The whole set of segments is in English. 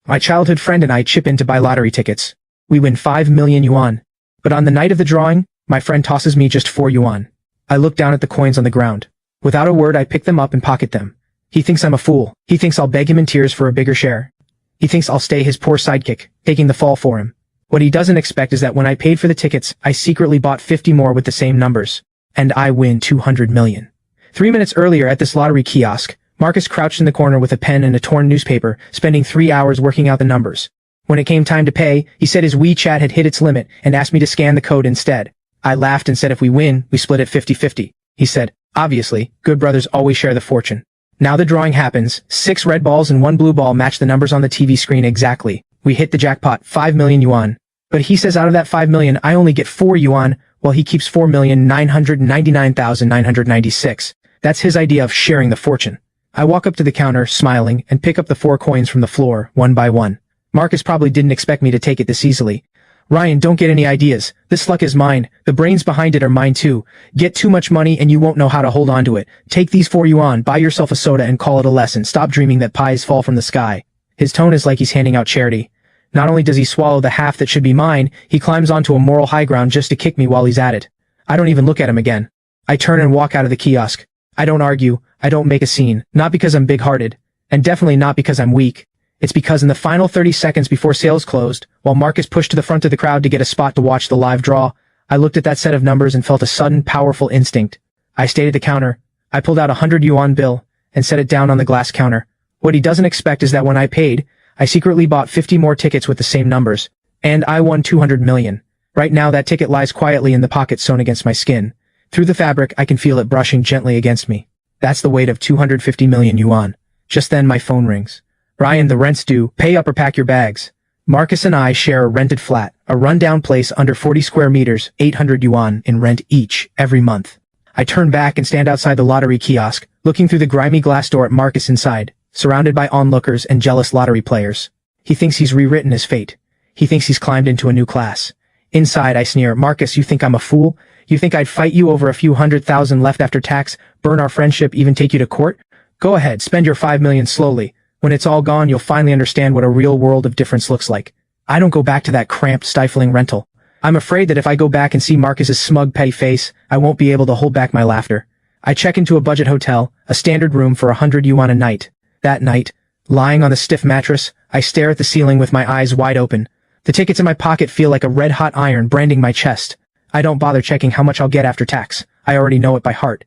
My childhood friend and I chip in to buy lottery tickets. We win 5 million yuan. But on the night of the drawing, my friend tosses me just 4 yuan. I look down at the coins on the ground. Without a word, I pick them up and pocket them. He thinks I'm a fool. He thinks I'll beg him in tears for a bigger share. He thinks I'll stay his poor sidekick, taking the fall for him. What he doesn't expect is that when I paid for the tickets, I secretly bought 50 more with the same numbers. And I win 200 million. 3 minutes earlier at this lottery kiosk, Marcus crouched in the corner with a pen and a torn newspaper, spending 3 hours working out the numbers. When it came time to pay, he said his WeChat had hit its limit and asked me to scan the code instead. I laughed and said if we win, we split it 50-50. He said, obviously, good brothers always share the fortune. Now the drawing happens. 6 red balls and 1 blue ball match the numbers on the TV screen exactly. We hit the jackpot, 5 million yuan. But he says out of that 5 million, I only get 4 yuan, while he keeps 4,999,996. That's his idea of sharing the fortune. I walk up to the counter, smiling, and pick up the 4 coins from the floor, one by one. Marcus probably didn't expect me to take it this easily. Ryan, don't get any ideas. This luck is mine. The brains behind it are mine too. Get too much money and you won't know how to hold on to it. Take these 4 yuan, buy yourself a soda and call it a lesson. Stop dreaming that pies fall from the sky. His tone is like he's handing out charity. Not only does he swallow the half that should be mine, he climbs onto a moral high ground just to kick me while he's at it. I don't even look at him again. I turn and walk out of the kiosk. I don't argue. I don't make a scene. Not because I'm big-hearted. And definitely not because I'm weak. It's because in the final 30 seconds before sales closed, while Marcus pushed to the front of the crowd to get a spot to watch the live draw, I looked at that set of numbers and felt a sudden, powerful instinct. I stayed at the counter. I pulled out a 100 yuan bill and set it down on the glass counter. What he doesn't expect is that when I paid, I secretly bought 50 more tickets with the same numbers. And I won 200 million. Right now that ticket lies quietly in the pocket sewn against my skin. Through the fabric, I can feel it brushing gently against me. That's the weight of 250 million yuan. Just then my phone rings. Ryan, the rent's due. Pay up or pack your bags. Marcus and I share a rented flat, a rundown place under 40 square meters, 800 yuan in rent each, every month. I turn back and stand outside the lottery kiosk, looking through the grimy glass door at Marcus inside, surrounded by onlookers and jealous lottery players. He thinks he's rewritten his fate. He thinks he's climbed into a new class. Inside, I sneer, Marcus, you think I'm a fool? You think I'd fight you over a few 100,000 left after tax, burn our friendship, even take you to court? Go ahead, spend your 5 million slowly. When it's all gone, you'll finally understand what a real world of difference looks like. I don't go back to that cramped, stifling rental. I'm afraid that if I go back and see Marcus's smug, petty face, I won't be able to hold back my laughter. I check into a budget hotel, a standard room for 100 yuan a night. That night, lying on the stiff mattress, I stare at the ceiling with my eyes wide open. The tickets in my pocket feel like a red-hot iron branding my chest. I don't bother checking how much I'll get after tax. I already know it by heart.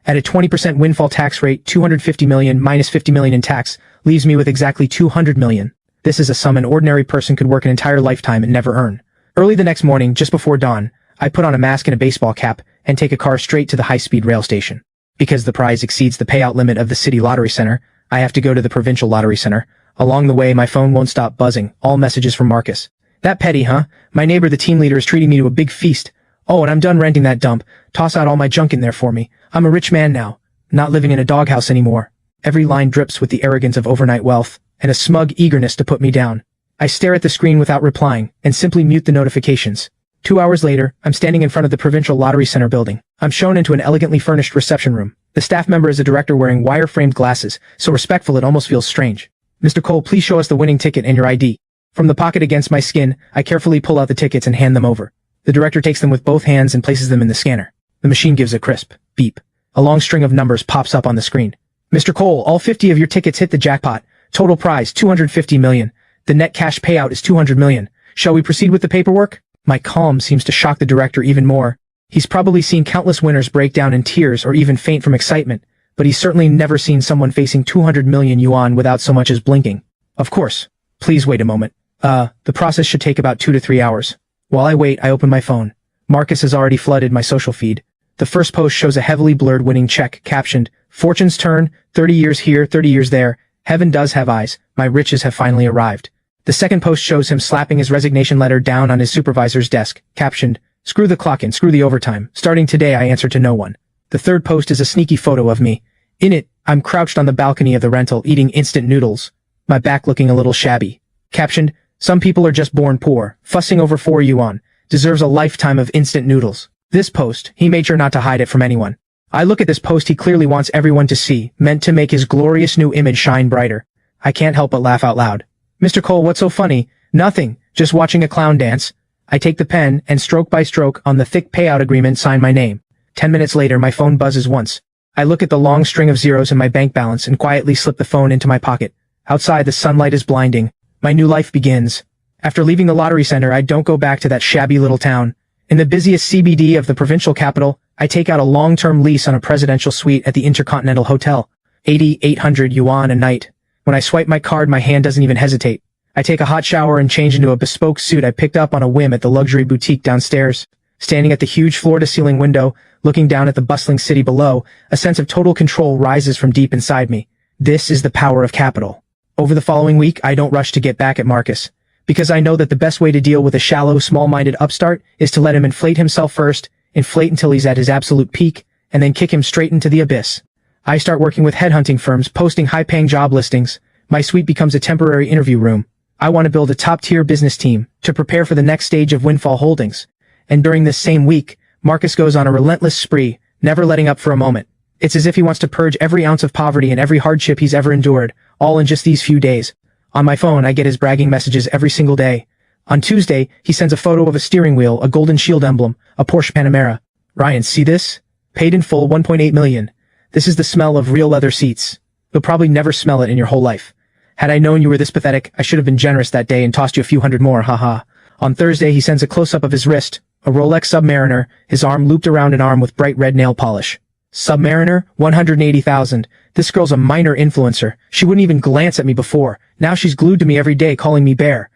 At a 20% windfall tax rate, 250 million minus 50 million in tax leaves me with exactly 200 million. This is a sum an ordinary person could work an entire lifetime and never earn. Early the next morning, just before dawn, I put on a mask and a baseball cap and take a car straight to the high-speed rail station. Because the prize exceeds the payout limit of the city lottery center, I have to go to the provincial lottery center. Along the way, my phone won't stop buzzing, all messages from Marcus. That petty, huh? My neighbor, the team leader, is treating me to a big feast. Oh, and I'm done renting that dump. Toss out all my junk in there for me. I'm a rich man now. Not living in a doghouse anymore. Every line drips with the arrogance of overnight wealth, and a smug eagerness to put me down. I stare at the screen without replying, and simply mute the notifications. 2 hours later, I'm standing in front of the Provincial Lottery Center building. I'm shown into an elegantly furnished reception room. The staff member is a director wearing wire-framed glasses, so respectful it almost feels strange. Mr. Cole, please show us the winning ticket and your ID. From the pocket against my skin, I carefully pull out the tickets and hand them over. The director takes them with both hands and places them in the scanner. The machine gives a crisp beep. A long string of numbers pops up on the screen. Mr. Cole, all 50 of your tickets hit the jackpot. Total prize, 250 million. The net cash payout is 200 million. Shall we proceed with the paperwork? My calm seems to shock the director even more. He's probably seen countless winners break down in tears or even faint from excitement, but he's certainly never seen someone facing 200 million yuan without so much as blinking. Of course. Please wait a moment. The process should take about 2 to 3 hours. While I wait, I open my phone. Marcus has already flooded my social feed. The first post shows a heavily blurred winning check, captioned, Fortune's turn, 30 years here, 30 years there. Heaven does have eyes. My riches have finally arrived. The second post shows him slapping his resignation letter down on his supervisor's desk, captioned, Screw the clock and screw the overtime. Starting today, I answer to no one. The third post is a sneaky photo of me. In it, I'm crouched on the balcony of the rental eating instant noodles, my back looking a little shabby. Captioned, Some people are just born poor, fussing over 4 yuan, deserves a lifetime of instant noodles. This post, he made sure not to hide it from anyone. I look at this post he clearly wants everyone to see, meant to make his glorious new image shine brighter. I can't help but laugh out loud. Mr. Cole, what's so funny? Nothing, just watching a clown dance. I take the pen and stroke by stroke on the thick payout agreement sign my name. 10 minutes later my phone buzzes once. I look at the long string of zeros in my bank balance and quietly slip the phone into my pocket. Outside the sunlight is blinding. My new life begins. After leaving the lottery center I don't go back to that shabby little town. In the busiest CBD of the provincial capital, I take out a long-term lease on a presidential suite at the Intercontinental Hotel. 8,800 yuan a night. When I swipe my card my hand doesn't even hesitate. I take a hot shower and change into a bespoke suit I picked up on a whim at the luxury boutique downstairs. Standing at the huge floor-to-ceiling window, looking down at the bustling city below, a sense of total control rises from deep inside me. This is the power of capital. Over the following week, I don't rush to get back at Marcus. Because I know that the best way to deal with a shallow, small-minded upstart is to let him inflate himself first, inflate until he's at his absolute peak, and then kick him straight into the abyss. I start working with headhunting firms, posting high-paying job listings. My suite becomes a temporary interview room. I want to build a top-tier business team to prepare for the next stage of Windfall Holdings. And during this same week, Marcus goes on a relentless spree, never letting up for a moment. It's as if he wants to purge every ounce of poverty and every hardship he's ever endured, all in just these few days. On my phone, I get his bragging messages every single day. On Tuesday, he sends a photo of a steering wheel, a golden shield emblem, a Porsche Panamera. Ryan, see this? Paid in full 1.8 million. This is the smell of real leather seats. You'll probably never smell it in your whole life. Had I known you were this pathetic, I should have been generous that day and tossed you a few hundred more, haha. On Thursday, he sends a close-up of his wrist, a Rolex Submariner, his arm looped around an arm with bright red nail polish. Submariner, 180,000. This girl's a minor influencer. She wouldn't even glance at me before. Now she's glued to me every day calling me bear.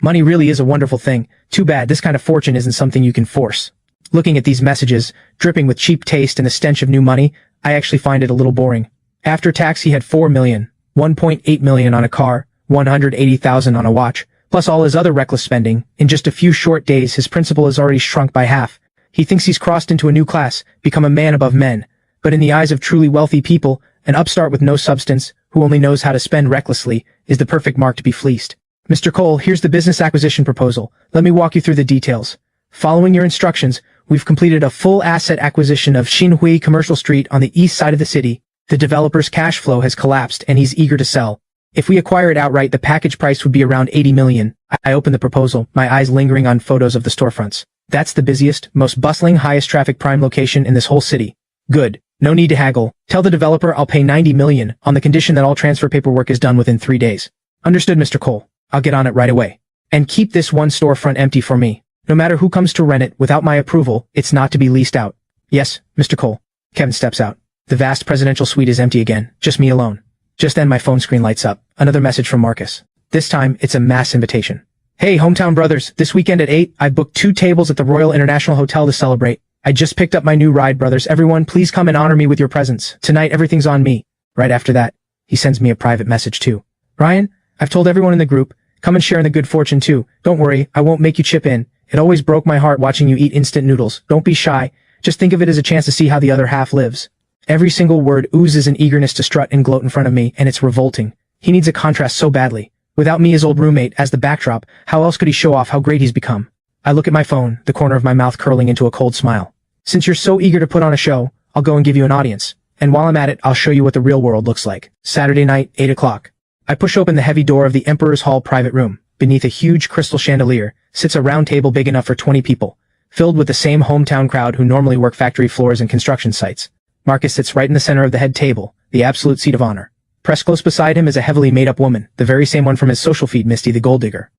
Money really is a wonderful thing. Too bad this kind of fortune isn't something you can force. Looking at these messages, dripping with cheap taste and the stench of new money, I actually find it a little boring. After tax he had 4 million, 1.8 million on a car, 180,000 on a watch, plus all his other reckless spending. In just a few short days his principal has already shrunk by half. He thinks he's crossed into a new class, become a man above men. But in the eyes of truly wealthy people, an upstart with no substance, who only knows how to spend recklessly, is the perfect mark to be fleeced. Mr. Cole, here's the business acquisition proposal. Let me walk you through the details. Following your instructions, we've completed a full asset acquisition of Xinhui Commercial Street on the east side of the city. The developer's cash flow has collapsed and he's eager to sell. If we acquire it outright, the package price would be around 80 million. I open the proposal, my eyes lingering on photos of the storefronts. That's the busiest, most bustling, highest traffic prime location in this whole city. Good. No need to haggle. Tell the developer I'll pay 90 million on the condition that all transfer paperwork is done within 3 days. Understood, Mr. Cole. I'll get on it right away. And keep this one storefront empty for me. No matter who comes to rent it, without my approval, it's not to be leased out. Yes, Mr. Cole. Kevin steps out. The vast presidential suite is empty again. Just me alone. Just then my phone screen lights up. Another message from Marcus. This time, it's a mass invitation. Hey, hometown brothers, this weekend at 8, I booked 2 tables at the Royal International Hotel to celebrate. I just picked up my new ride, brothers. Everyone, please come and honor me with your presence. Tonight, everything's on me. Right after that, he sends me a private message too. Ryan, I've told everyone in the group, come and share in the good fortune too. Don't worry, I won't make you chip in. It always broke my heart watching you eat instant noodles. Don't be shy. Just think of it as a chance to see how the other half lives. Every single word oozes an eagerness to strut and gloat in front of me, and it's revolting. He needs a contrast so badly. Without me, his old roommate, as the backdrop, how else could he show off how great he's become? I look at my phone, the corner of my mouth curling into a cold smile. Since you're so eager to put on a show, I'll go and give you an audience. And while I'm at it, I'll show you what the real world looks like. Saturday night, 8 o'clock. I push open the heavy door of the Emperor's Hall private room. Beneath a huge crystal chandelier sits a round table big enough for 20 people, filled with the same hometown crowd who normally work factory floors and construction sites. Marcus sits right in the center of the head table, the absolute seat of honor. Pressed close beside him is a heavily made-up woman, the very same one from his social feed, Misty the Gold Digger.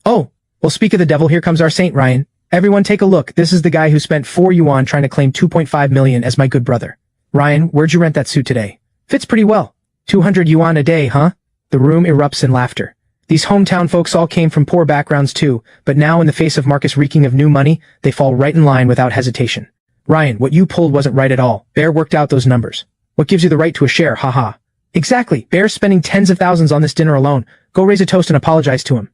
Oh, well, speak of the devil, here comes our saint, Ryan. Everyone take a look. This is the guy who spent 4 yuan trying to claim 2.5 million as my good brother. Ryan, where'd you rent that suit today? Fits pretty well. 200 yuan a day, huh? The room erupts in laughter. These hometown folks all came from poor backgrounds too, but now in the face of Marcus reeking of new money, they fall right in line without hesitation. Ryan, what you pulled wasn't right at all. Bear worked out those numbers. What gives you the right to a share, haha? Exactly. Bear's spending tens of thousands on this dinner alone. Go raise a toast and apologize to him.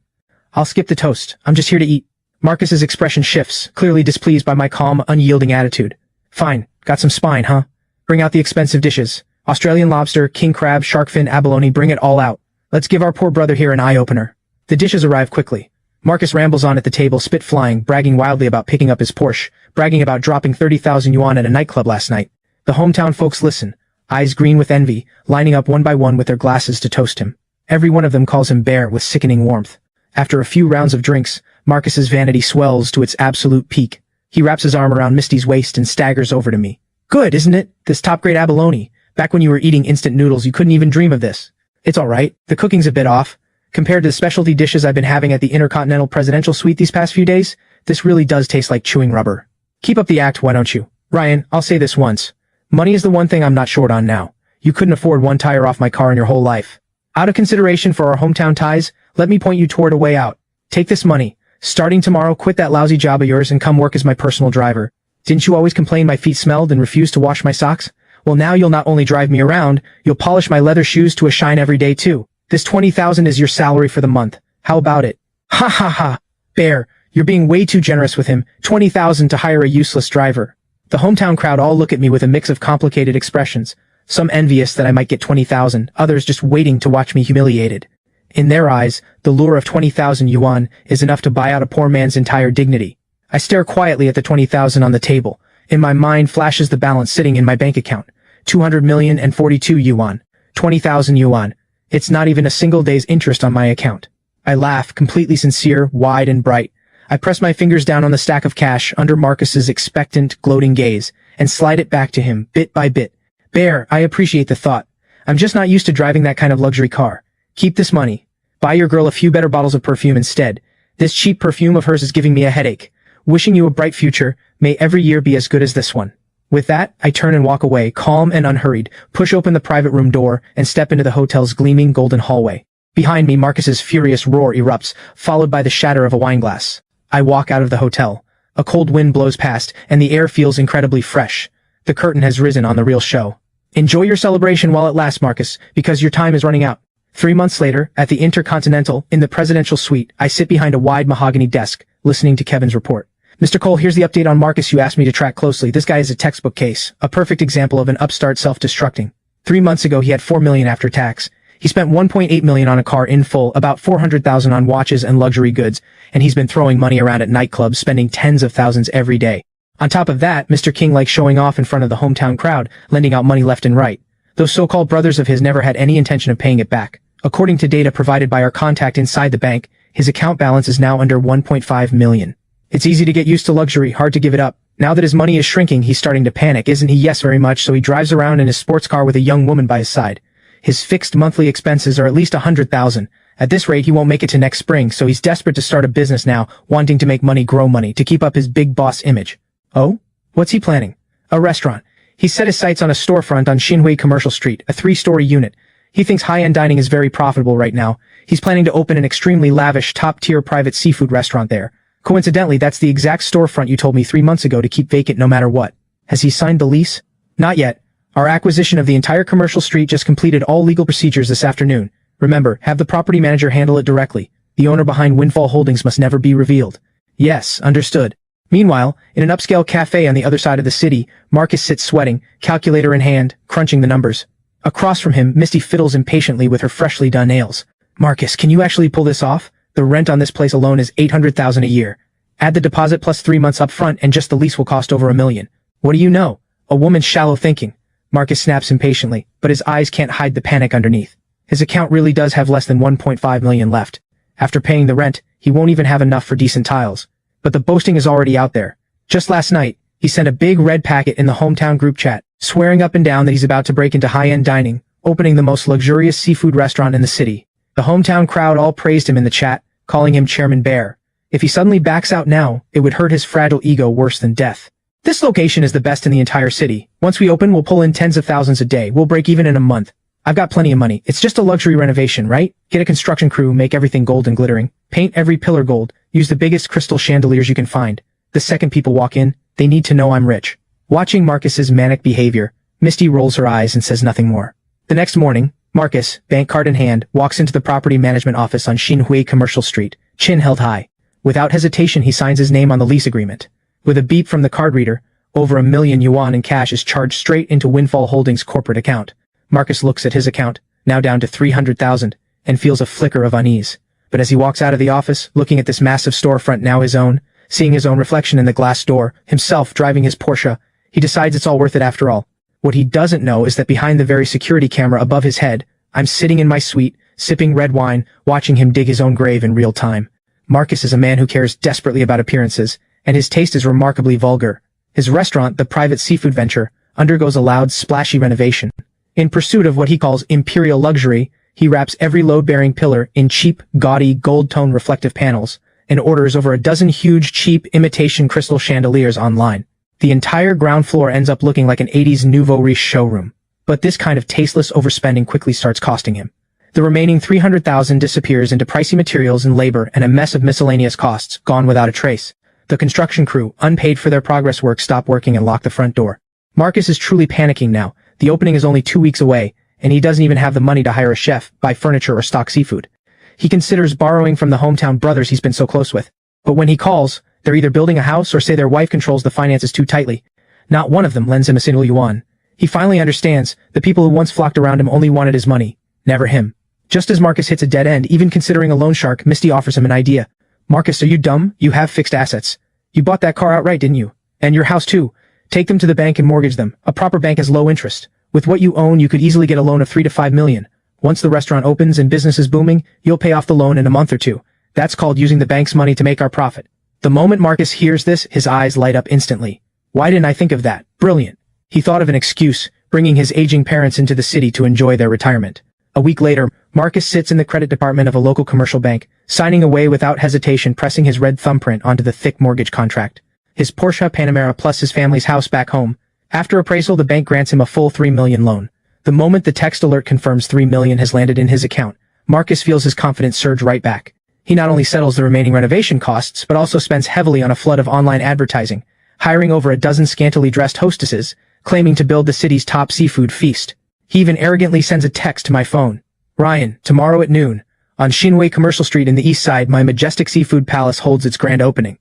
I'll skip the toast. I'm just here to eat. Marcus's expression shifts, clearly displeased by my calm, unyielding attitude. Fine. Got some spine, huh? Bring out the expensive dishes. Australian lobster, king crab, shark fin, abalone, bring it all out. Let's give our poor brother here an eye-opener. The dishes arrive quickly. Marcus rambles on at the table, spit flying, bragging wildly about picking up his Porsche, bragging about dropping 30,000 yuan at a nightclub last night. The hometown folks listen, eyes green with envy, lining up one by one with their glasses to toast him. Every one of them calls him Bear with sickening warmth. After a few rounds of drinks, Marcus's vanity swells to its absolute peak. He wraps his arm around Misty's waist and staggers over to me. Good, isn't it? This top-grade abalone. Back when you were eating instant noodles, you couldn't even dream of this. It's alright. The cooking's a bit off. Compared to the specialty dishes I've been having at the Intercontinental Presidential Suite these past few days, this really does taste like chewing rubber. Keep up the act, why don't you? Ryan, I'll say this once. Money is the one thing I'm not short on now. You couldn't afford one tire off my car in your whole life. Out of consideration for our hometown ties, let me point you toward a way out. Take this money. Starting tomorrow, quit that lousy job of yours and come work as my personal driver. Didn't you always complain my feet smelled and refuse to wash my socks? Well, now you'll not only drive me around, you'll polish my leather shoes to a shine every day too. This $20,000 is your salary for the month. How about it? Ha ha ha. Bear, you're being way too generous with him. $20,000 to hire a useless driver. The hometown crowd all look at me with a mix of complicated expressions. Some envious that I might get 20,000, others just waiting to watch me humiliated. In their eyes, the lure of 20,000 yuan is enough to buy out a poor man's entire dignity. I stare quietly at the 20,000 on the table. In my mind flashes the balance sitting in my bank account. 200,042 yuan. 20,000 yuan. It's not even a single day's interest on my account. I laugh, completely sincere, wide and bright. I press my fingers down on the stack of cash under Marcus's expectant, gloating gaze, and slide it back to him, bit by bit. Bear, I appreciate the thought. I'm just not used to driving that kind of luxury car. Keep this money. Buy your girl a few better bottles of perfume instead. This cheap perfume of hers is giving me a headache. Wishing you a bright future. May every year be as good as this one. With that, I turn and walk away, calm and unhurried, push open the private room door, and step into the hotel's gleaming golden hallway. Behind me, Marcus's furious roar erupts, followed by the shatter of a wineglass. I walk out of the hotel. A cold wind blows past, and the air feels incredibly fresh. The curtain has risen on the real show. Enjoy your celebration while it lasts, Marcus, because your time is running out. 3 months later, at the Intercontinental, in the presidential suite, I sit behind a wide mahogany desk, listening to Kevin's report. Mr. Cole, here's the update on Marcus you asked me to track closely. This guy is a textbook case, a perfect example of an upstart self-destructing. 3 months ago, he had $4 million after tax. He spent $1.8 million on a car in full, about $400,000 on watches and luxury goods, and he's been throwing money around at nightclubs, spending tens of thousands every day. On top of that, Mr. King likes showing off in front of the hometown crowd, lending out money left and right. Those so-called brothers of his never had any intention of paying it back. According to data provided by our contact inside the bank, his account balance is now under 1.5 million. It's easy to get used to luxury, hard to give it up. Now that his money is shrinking, he's starting to panic, isn't he? Yes, very much, so he drives around in his sports car with a young woman by his side. His fixed monthly expenses are at least 100,000. At this rate, he won't make it to next spring, so he's desperate to start a business now, wanting to make money grow money, to keep up his big boss image. Oh? What's he planning? A restaurant. He's set his sights on a storefront on Xinhui Commercial Street, a 3-story unit. He thinks high-end dining is very profitable right now. He's planning to open an extremely lavish, top-tier private seafood restaurant there. Coincidentally, that's the exact storefront you told me 3 months ago to keep vacant no matter what. Has he signed the lease? Not yet. Our acquisition of the entire commercial street just completed all legal procedures this afternoon. Remember, have the property manager handle it directly. The owner behind Windfall Holdings must never be revealed. Yes, understood. Meanwhile, in an upscale cafe on the other side of the city, Marcus sits sweating, calculator in hand, crunching the numbers. Across from him, Misty fiddles impatiently with her freshly done nails. Marcus, can you actually pull this off? The rent on this place alone is 800,000 a year. Add the deposit plus 3 months up front and just the lease will cost over $1 million. What do you know? A woman's shallow thinking. Marcus snaps impatiently, but his eyes can't hide the panic underneath. His account really does have less than 1.5 million left. After paying the rent, he won't even have enough for decent tiles. But the boasting is already out there. Just last night, he sent a big red packet in the hometown group chat, swearing up and down that he's about to break into high-end dining, opening the most luxurious seafood restaurant in the city. The hometown crowd all praised him in the chat, calling him Chairman Bear. If he suddenly backs out now, it would hurt his fragile ego worse than death. This location is the best in the entire city. Once we open, we'll pull in tens of thousands a day. We'll break even in a month. I've got plenty of money. It's just a luxury renovation, right? Get a construction crew, make everything gold and glittering. Paint every pillar gold. Use the biggest crystal chandeliers you can find. The second people walk in, they need to know I'm rich. Watching Marcus's manic behavior, Misty rolls her eyes and says nothing more. The next morning, Marcus, bank card in hand, walks into the property management office on Xinhui Commercial Street, chin held high. Without hesitation, he signs his name on the lease agreement. With a beep from the card reader, over $1 million yuan in cash is charged straight into Windfall Holdings' corporate account. Marcus looks at his account, now down to 300,000, and feels a flicker of unease. But as he walks out of the office, looking at this massive storefront now his own, seeing his own reflection in the glass door, himself driving his Porsche, he decides it's all worth it after all. What he doesn't know is that behind the very security camera above his head, I'm sitting in my suite, sipping red wine, watching him dig his own grave in real time. Marcus is a man who cares desperately about appearances, and his taste is remarkably vulgar. His restaurant, the private seafood venture, undergoes a loud, splashy renovation. In pursuit of what he calls imperial luxury, he wraps every load-bearing pillar in cheap, gaudy, gold-tone reflective panels, and orders over a dozen huge, cheap, imitation crystal chandeliers online. The entire ground floor ends up looking like an 80s nouveau riche showroom. But this kind of tasteless overspending quickly starts costing him. The remaining $300,000 disappears into pricey materials and labor and a mess of miscellaneous costs, gone without a trace. The construction crew, unpaid for their progress work, stop working and lock the front door. Marcus is truly panicking now. The opening is only 2 weeks away, and he doesn't even have the money to hire a chef, buy furniture, or stock seafood. He considers borrowing from the hometown brothers he's been so close with. But when he calls, they're either building a house or say their wife controls the finances too tightly. Not one of them lends him a single yuan. He finally understands the people who once flocked around him only wanted his money, never him. Just as Marcus hits a dead end, even considering a loan shark, Misty offers him an idea. Marcus, are you dumb? You have fixed assets. You bought that car outright, didn't you? And your house too. Take them to the bank and mortgage them. A proper bank has low interest. With what you own, you could easily get a loan of 3 to 5 million. Once the restaurant opens and business is booming, you'll pay off the loan in a month or two. That's called using the bank's money to make our profit. The moment Marcus hears this, his eyes light up instantly. Why didn't I think of that? Brilliant. He thought of an excuse, bringing his aging parents into the city to enjoy their retirement. A week later, Marcus sits in the credit department of a local commercial bank, signing away without hesitation, pressing his red thumbprint onto the thick mortgage contract. His Porsche Panamera plus his family's house back home. After appraisal, the bank grants him a full 3 million loan. The moment the text alert confirms 3 million has landed in his account, Marcus feels his confidence surge right back. He not only settles the remaining renovation costs, but also spends heavily on a flood of online advertising, hiring over a dozen scantily dressed hostesses, claiming to build the city's top seafood feast. He even arrogantly sends a text to my phone. Ryan, tomorrow at noon, on Xinhui Commercial Street in the east side, my majestic seafood palace holds its grand opening.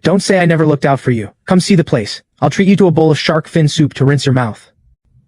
Don't say I never looked out for you. Come see the place. I'll treat you to a bowl of shark fin soup to rinse your mouth.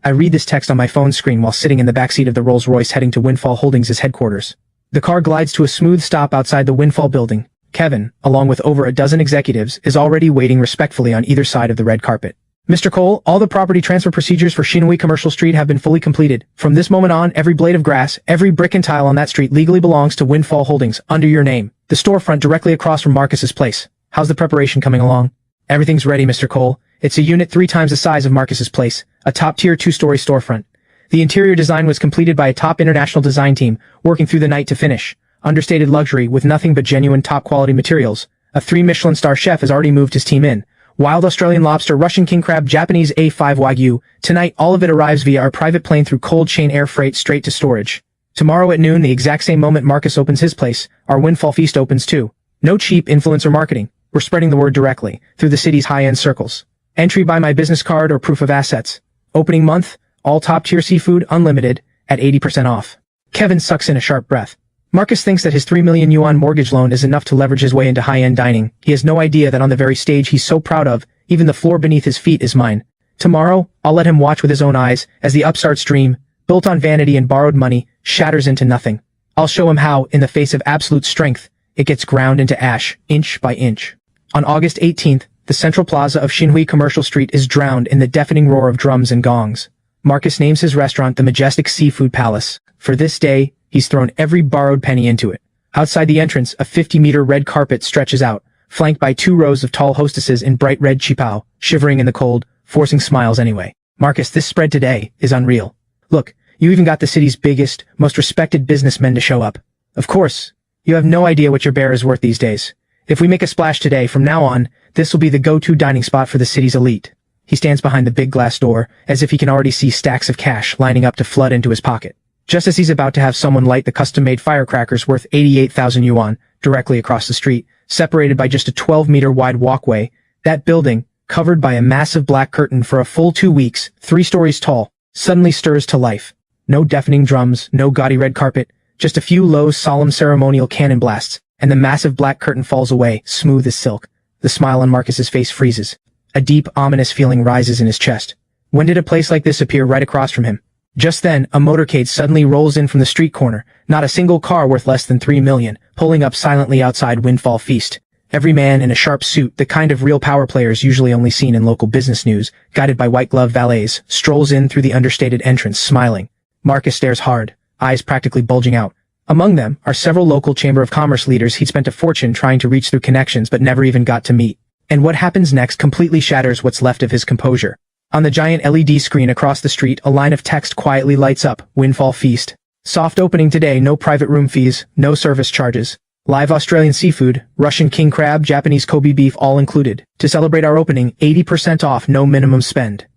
I read this text on my phone screen while sitting in the backseat of the Rolls-Royce heading to Windfall Holdings' headquarters. The car glides to a smooth stop outside the Windfall building. Kevin, along with over a dozen executives, is already waiting respectfully on either side of the red carpet. Mr. Cole, all the property transfer procedures for Xinhui Commercial Street have been fully completed. From this moment on, every blade of grass, every brick and tile on that street legally belongs to Windfall Holdings, under your name. The storefront directly across from Marcus's place. How's the preparation coming along? Everything's ready, Mr. Cole. It's a unit 3 times the size of Marcus's place, a top-tier 2-story storefront. The interior design was completed by a top international design team, working through the night to finish. Understated luxury with nothing but genuine top-quality materials. A 3 Michelin star chef has already moved his team in. Wild Australian lobster, Russian king crab, Japanese A5 Wagyu. Tonight, all of it arrives via our private plane through cold chain air freight straight to storage. Tomorrow at noon, the exact same moment Marcus opens his place, our Windfall Feast opens too. No cheap influencer marketing. We're spreading the word directly, through the city's high-end circles. Entry by my business card or proof of assets. Opening month, all top-tier seafood, unlimited, at 80% off. Kevin sucks in a sharp breath. Marcus thinks that his 3 million yuan mortgage loan is enough to leverage his way into high-end dining. He has no idea that on the very stage he's so proud of, even the floor beneath his feet is mine. Tomorrow, I'll let him watch with his own eyes as the upstart's dream, built on vanity and borrowed money, shatters into nothing. I'll show him how, in the face of absolute strength, it gets ground into ash, inch by inch. On August 18th, the central plaza of Xinhui Commercial Street is drowned in the deafening roar of drums and gongs. Marcus names his restaurant the Majestic Seafood Palace. For this day, he's thrown every borrowed penny into it. Outside the entrance, a 50-meter red carpet stretches out, flanked by 2 rows of tall hostesses in bright red qipao, shivering in the cold, forcing smiles anyway. Marcus, this spread today is unreal. Look, you even got the city's biggest, most respected businessmen to show up. Of course, you have no idea what your bear is worth these days. If we make a splash today, from now on, this will be the go-to dining spot for the city's elite. He stands behind the big glass door, as if he can already see stacks of cash lining up to flood into his pocket. Just as he's about to have someone light the custom-made firecrackers worth 88,000 yuan, directly across the street, separated by just a 12-meter wide walkway, that building, covered by a massive black curtain for a full 2 weeks, 3 stories tall, suddenly stirs to life. No deafening drums, no gaudy red carpet, just a few low, solemn ceremonial cannon blasts, and the massive black curtain falls away, smooth as silk. The smile on Marcus's face freezes. A deep, ominous feeling rises in his chest. When did a place like this appear right across from him? Just then, a motorcade suddenly rolls in from the street corner, not a single car worth less than 3 million, pulling up silently outside Windfall Feast. Every man in a sharp suit, the kind of real power players usually only seen in local business news, guided by white-glove valets, strolls in through the understated entrance, smiling. Marcus stares hard, eyes practically bulging out. Among them are several local Chamber of Commerce leaders he'd spent a fortune trying to reach through connections but never even got to meet. And what happens next completely shatters what's left of his composure. On the giant LED screen across the street, a line of text quietly lights up, Windfall Feast. Soft opening today, no private room fees, no service charges. Live Australian seafood, Russian king crab, Japanese Kobe beef all included. To celebrate our opening, 80% off, no minimum spend.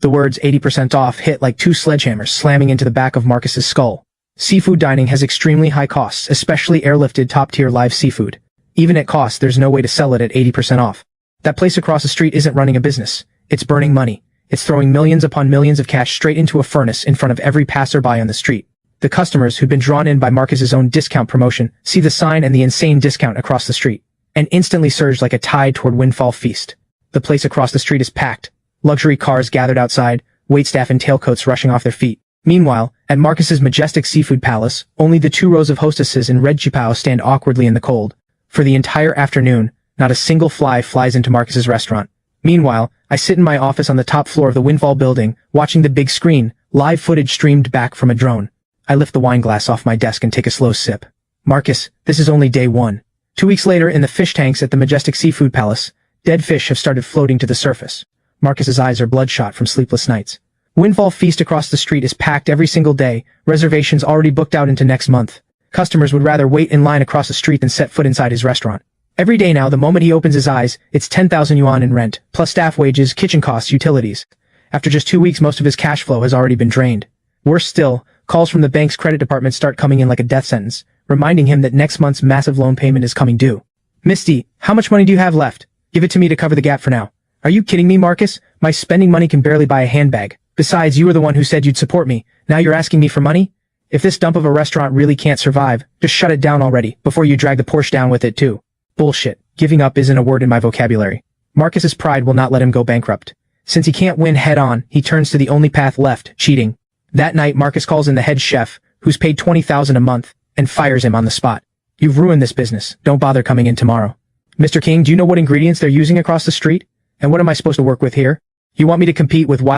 The words 80% off hit like two sledgehammers slamming into the back of Marcus's skull. Seafood dining has extremely high costs, especially airlifted top-tier live seafood. Even at cost, there's no way to sell it at 80% off. That place across the street isn't running a business. It's burning money. It's throwing millions upon millions of cash straight into a furnace in front of every passerby on the street. The customers who've been drawn in by Marcus's own discount promotion see the sign and the insane discount across the street, and instantly surge like a tide toward Windfall Feast. The place across the street is packed. Luxury cars gathered outside, waitstaff in tailcoats rushing off their feet. Meanwhile, at Marcus's majestic seafood palace, only the 2 rows of hostesses in red chipao stand awkwardly in the cold. For the entire afternoon, not a single fly flies into Marcus's restaurant. Meanwhile, I sit in my office on the top floor of the Windfall building, watching the big screen, live footage streamed back from a drone. I lift the wine glass off my desk and take a slow sip. Marcus, this is only day 1. 2 weeks later, in the fish tanks at the majestic seafood palace, dead fish have started floating to the surface. Marcus's eyes are bloodshot from sleepless nights. Windfall Feast across the street is packed every single day, reservations already booked out into next month. Customers would rather wait in line across the street than set foot inside his restaurant. Every day now, the moment he opens his eyes, it's 10,000 yuan in rent, plus staff wages, kitchen costs, utilities. After just 2 weeks, most of his cash flow has already been drained. Worse still, calls from the bank's credit department start coming in like a death sentence, reminding him that next month's massive loan payment is coming due. Misty, how much money do you have left? Give it to me to cover the gap for now. Are you kidding me, Marcus? My spending money can barely buy a handbag. Besides, you were the one who said you'd support me. Now you're asking me for money? If this dump of a restaurant really can't survive, just shut it down already, before you drag the Porsche down with it too. Bullshit. Giving up isn't a word in my vocabulary. Marcus's pride will not let him go bankrupt. Since he can't win head-on, he turns to the only path left, cheating. That night, Marcus calls in the head chef, who's paid $20,000 a month, and fires him on the spot. You've ruined this business. Don't bother coming in tomorrow. Mr. King, do you know what ingredients they're using across the street? And what am I supposed to work with here? You want me to compete with wild